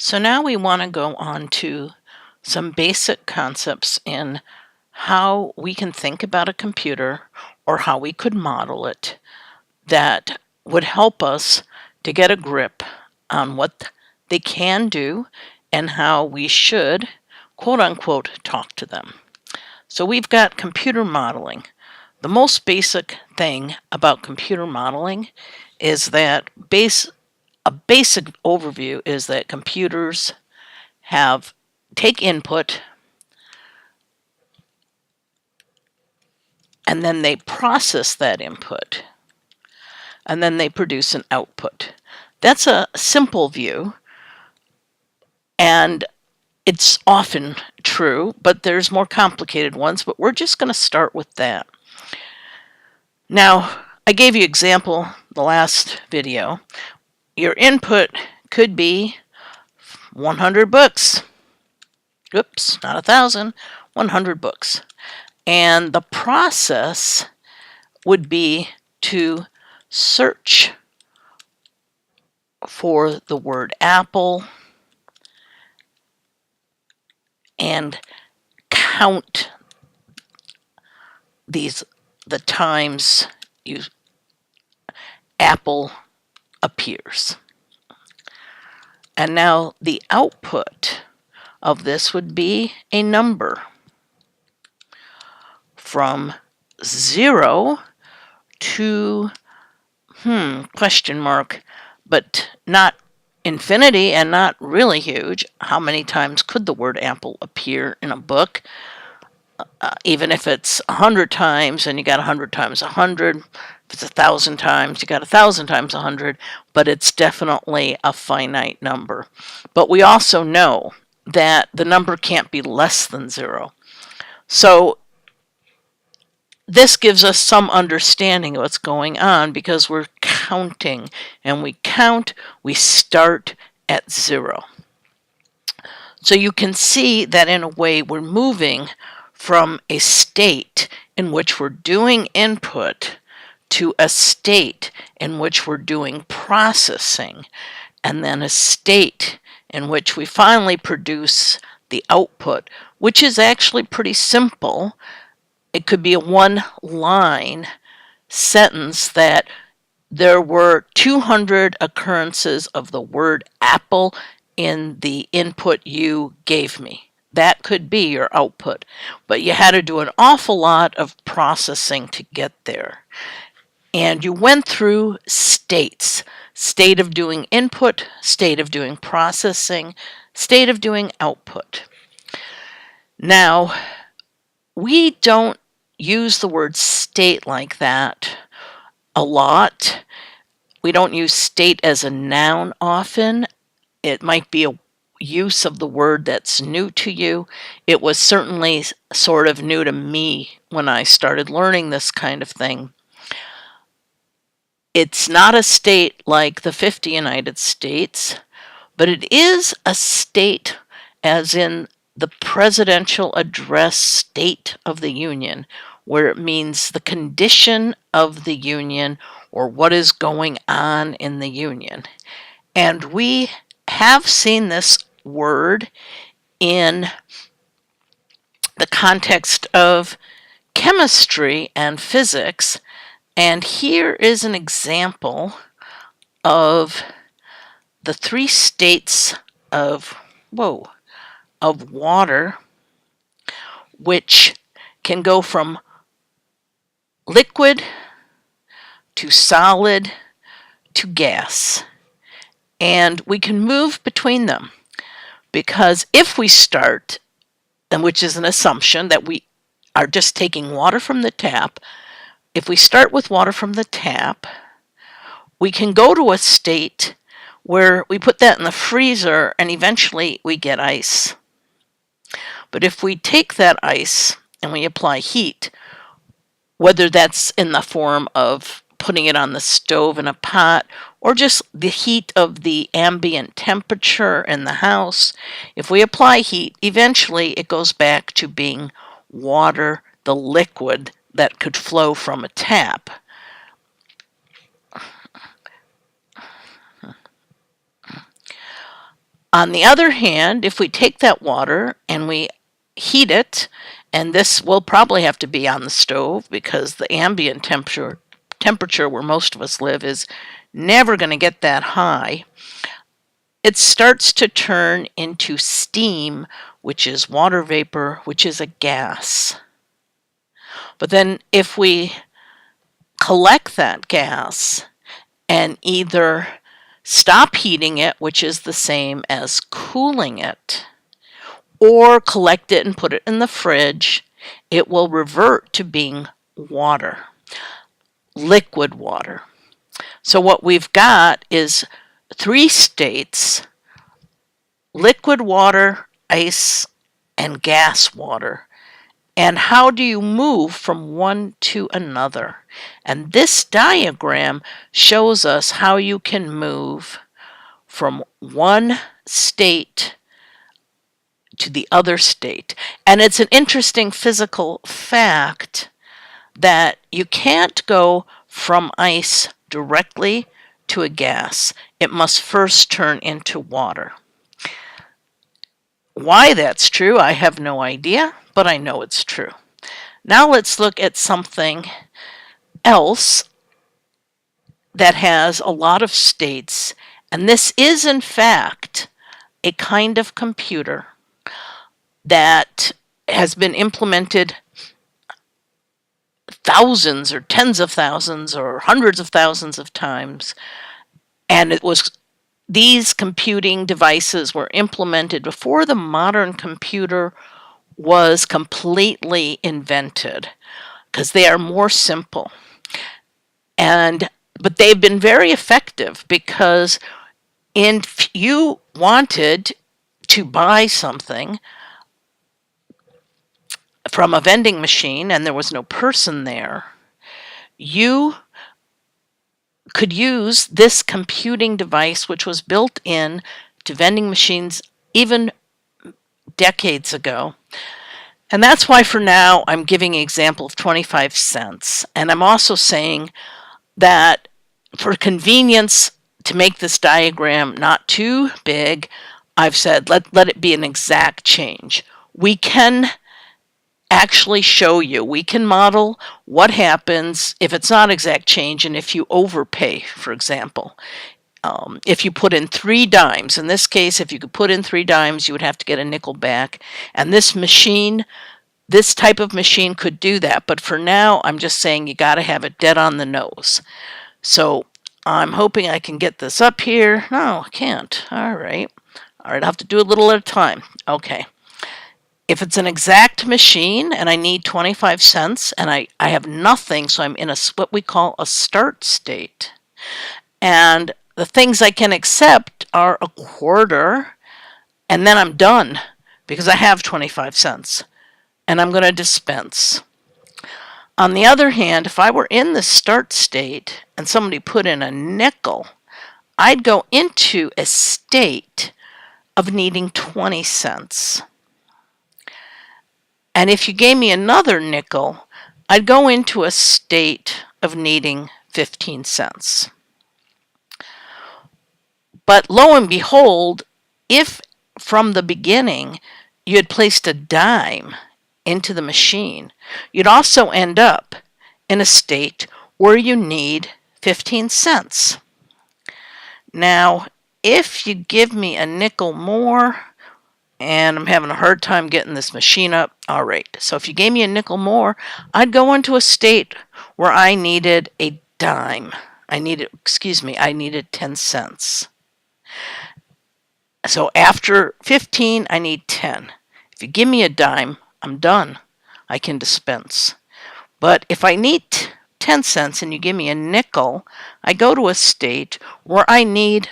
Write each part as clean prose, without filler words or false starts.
So now we want to go on to some basic concepts in how we can think about a computer or how we could model it that would help us to get a grip on what they can do and how we should, quote unquote, talk to them. So we've got computer modeling. The most basic thing about computer modeling is that a basic overview is that computers take input and then they process that input and then they produce an output. That's a simple view, and it's often true, but there's more complicated ones, but we're just going to start with that. Now, I gave you an example the last video. Your input could be 100 books. Oops, not 1,000, 100 books. And the process would be to search for the word apple and count the times apple appears. And now the output of this would be a number from 0 to question mark, but not infinity and not really huge. How many times could the word apple appear in a book? Even if it's 100 times and you got 100 times 100, if it's 1,000 times, you got 1,000 times 100, but it's definitely a finite number. But we also know that the number can't be less than 0. So this gives us some understanding of what's going on because we're counting, and we start at 0. So you can see that in a way we're moving from a state in which we're doing input to a state in which we're doing processing, and then a state in which we finally produce the output, which is actually pretty simple. It could be a one-line sentence that there were 200 occurrences of the word apple in the input you gave me. That could be your output, but you had to do an awful lot of processing to get there. And you went through states: state of doing input, state of doing processing, state of doing output. Now, we don't use the word state like that a lot. We don't use state as a noun often. It might be a use of the word that's new to you. It was certainly sort of new to me when I started learning this kind of thing. It's not a state like the 50 United States, but it is a state as in the presidential address State of the Union, where it means the condition of the Union or what is going on in the Union. And we have seen this word in the context of chemistry and physics. And here is an example of the 3 states of water, which can go from liquid to solid to gas. And we can move between them because if we start, and which is an assumption that we are just taking water from the tap, if we start with water from the tap, we can go to a state where we put that in the freezer and eventually we get ice. But if we take that ice and we apply heat, whether that's in the form of putting it on the stove in a pot or just the heat of the ambient temperature in the house, if we apply heat, eventually it goes back to being water, the liquid that could flow from a tap. On the other hand, if we take that water and we heat it, and this will probably have to be on the stove because the ambient temperature where most of us live is never going to get that high, it starts to turn into steam, which is water vapor, which is a gas. But then if we collect that gas and either stop heating it, which is the same as cooling it, or collect it and put it in the fridge, it will revert to being water, liquid water. So what we've got is 3 states: liquid water, ice, and gas water. And how do you move from one to another? And this diagram shows us how you can move from one state to the other state. And it's an interesting physical fact that you can't go from ice directly to a gas. It must first turn into water. Why that's true, I have no idea, but I know it's true. Now let's look at something else that has a lot of states, and this is in fact a kind of computer that has been implemented thousands or tens of thousands or hundreds of thousands of times, and these computing devices were implemented before the modern computer was completely invented, because they are more simple. But they've been very effective, because if you wanted to buy something from a vending machine and there was no person there, you could use this computing device, which was built in to vending machines even decades ago. And that's why for now I'm giving an example of 25 cents. And I'm also saying that for convenience, to make this diagram not too big, I've said let it be an exact change. We can actually show you, we can model what happens if it's not exact change and if you overpay, for example. If you put in 3 dimes, in this case, if you could put in 3 dimes, you would have to get a nickel back. And this machine, this type of machine could do that. But for now, I'm just saying you got to have it dead on the nose. So I'm hoping I can get this up here. No, I can't. All right. I'll have to do a little at a time. Okay. If it's an exact machine and I need 25 cents and I have nothing, so I'm in what we call a start state. And the things I can accept are a quarter, and then I'm done because I have 25 cents and I'm going to dispense. On the other hand, if I were in the start state and somebody put in a nickel, I'd go into a state of needing 20 cents. And if you gave me another nickel, I'd go into a state of needing 15 cents. But lo and behold, if from the beginning you had placed a dime into the machine, you'd also end up in a state where you need 15 cents. Now, if you give me a nickel more, and I'm having a hard time getting this machine up. All right, so if you gave me a nickel more, I'd go into a state where I needed a dime. I needed 10 cents. So after 15, I need 10. If you give me a dime, I'm done. I can dispense. But if I need 10 cents and you give me a nickel, I go to a state where I need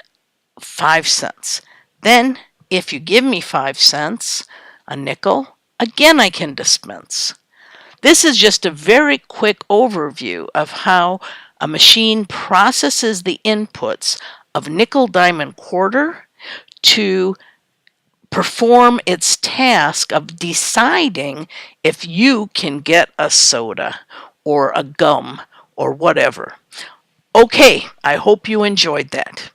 5 cents. Then if you give me 5 cents, a nickel, again I can dispense. This is just a very quick overview of how a machine processes the inputs of nickel, dime, and quarter to perform its task of deciding if you can get a soda or a gum or whatever. Okay, I hope you enjoyed that.